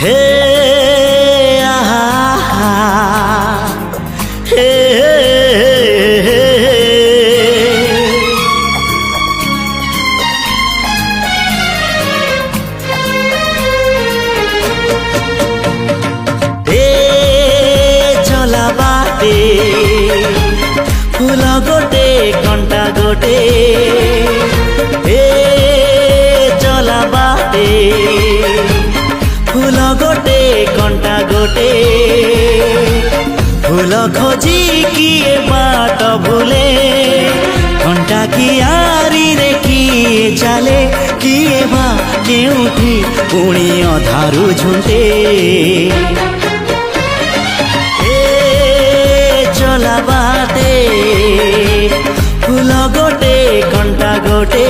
हे आहा हे चला बाटे फूल गोटे कंटा गोटे चला बाटे फूल गोटे कंटा गोटे फूल खोजी किए बाट भूले कंटा कियारी रे किए चले किए बा केउठी पुणी अधारू झुंटे चला बाटे फूल गोटे कंटा गोटे।